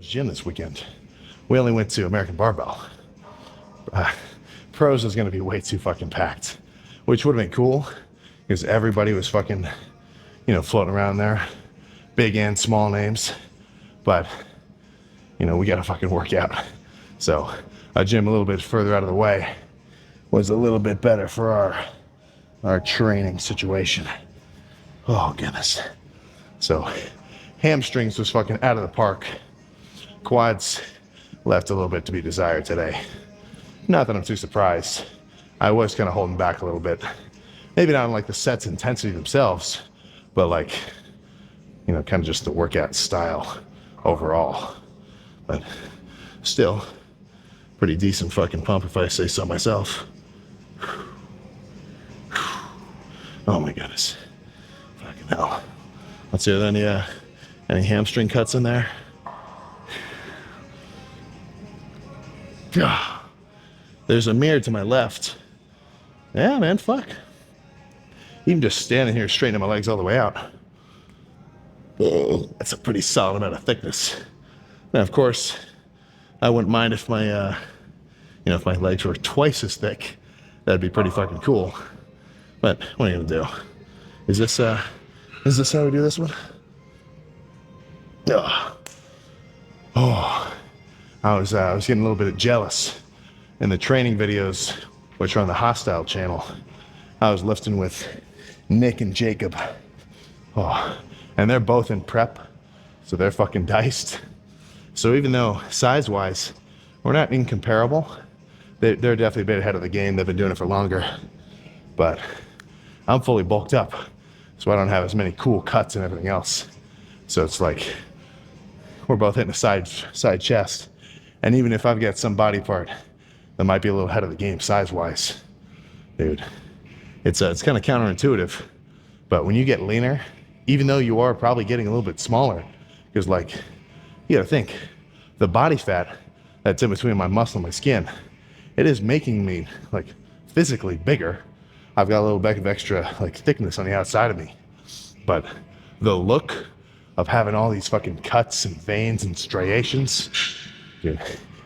Gym this weekend. We only went to American Barbell. Pros was gonna be way too fucking packed, which would have been cool because everybody was fucking, floating around there, big and small names. But we gotta fucking work out. So a gym a little bit further out of the way was a little bit better for our training situation. Oh goodness. So hamstrings was fucking out of the park. Quads left a little bit to be desired today. Not that I'm too surprised. I was kind of holding back a little bit. Maybe not on like the sets intensity themselves, but like, kind of just the workout style overall. But still, pretty decent fucking pump if I say so myself. Oh my goodness. Fucking hell. Let's see, are there any hamstring cuts in there? There's a mirror to my left. Yeah, man, fuck. Even just standing here straightening my legs all the way out. That's a pretty solid amount of thickness. Now, of course, I wouldn't mind if my, if my legs were twice as thick. That'd be pretty fucking cool. But what are you gonna do? Is this how we do this one? Oh, I was getting a little bit jealous in the training videos, which are on the Hostile channel. I was lifting with Nick and Jacob. Oh, and they're both in prep, so they're fucking diced. So even though size-wise, we're not incomparable, they're definitely a bit ahead of the game. They've been doing it for longer. But I'm fully bulked up, so I don't have as many cool cuts and everything else. So it's like, we're both hitting a side chest. And even if I've got some body part that might be a little ahead of the game size-wise, dude, it's kind of counterintuitive. But when you get leaner, even though you are probably getting a little bit smaller, because like, you gotta think, the body fat that's in between my muscle and my skin, it is making me like physically bigger. I've got a little bit of extra like thickness on the outside of me, but the look of having all these fucking cuts and veins and striations, dude,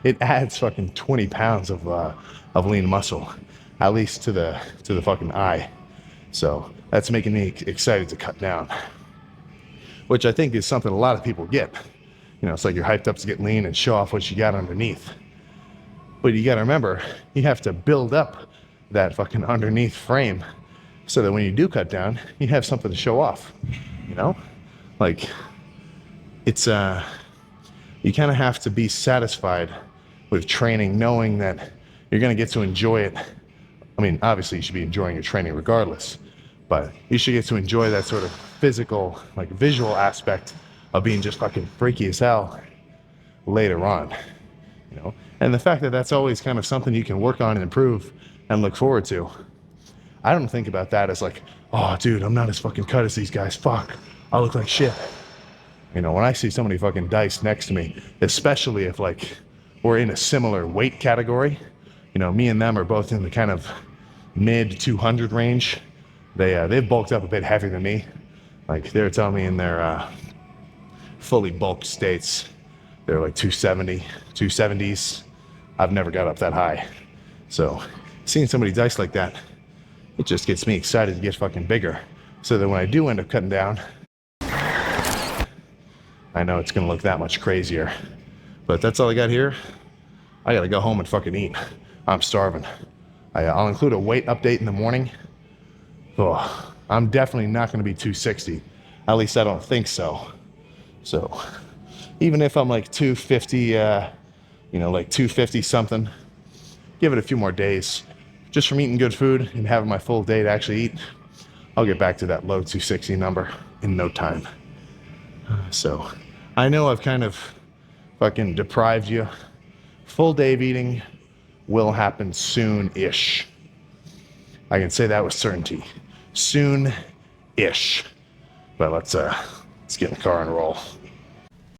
it adds fucking 20 pounds of lean muscle, at least to the fucking eye. So that's making me excited to cut down, which I think is something a lot of people get. It's like you're hyped up to get lean and show off what you got underneath. But you gotta remember, you have to build up that fucking underneath frame so that when you do cut down, you have something to show off, Like, it's, you kind of have to be satisfied with training, knowing that you're gonna get to enjoy it. I mean, obviously you should be enjoying your training regardless, but you should get to enjoy that sort of physical, like visual aspect of being just fucking freaky as hell later on, And the fact that that's always kind of something you can work on and improve and look forward to. I don't think about that as like, oh dude, I'm not as fucking cut as these guys. Fuck, I look like shit. When I see somebody fucking diced next to me, especially if like we're in a similar weight category, me and them are both in the kind of mid 200 range. They've bulked up a bit heavier than me. Like they're telling me in their fully bulked states, they're like 270, 270s. I've never got up that high. So seeing somebody dice like that, it just gets me excited to get fucking bigger. So that when I do end up cutting down, I know it's gonna look that much crazier. But that's all I got here. I gotta go home and fucking eat. I'm starving. I'll include a weight update in the morning. Oh, I'm definitely not gonna be 260. At least I don't think so. So even if I'm like 250, like 250 something, give it a few more days. Just from eating good food and having my full day to actually eat, I'll get back to that low 260 number in no time. So I know I've kind of fucking deprived you. Full day of eating will happen soon-ish. I can say that with certainty. Soon-ish. But let's get in the car and roll.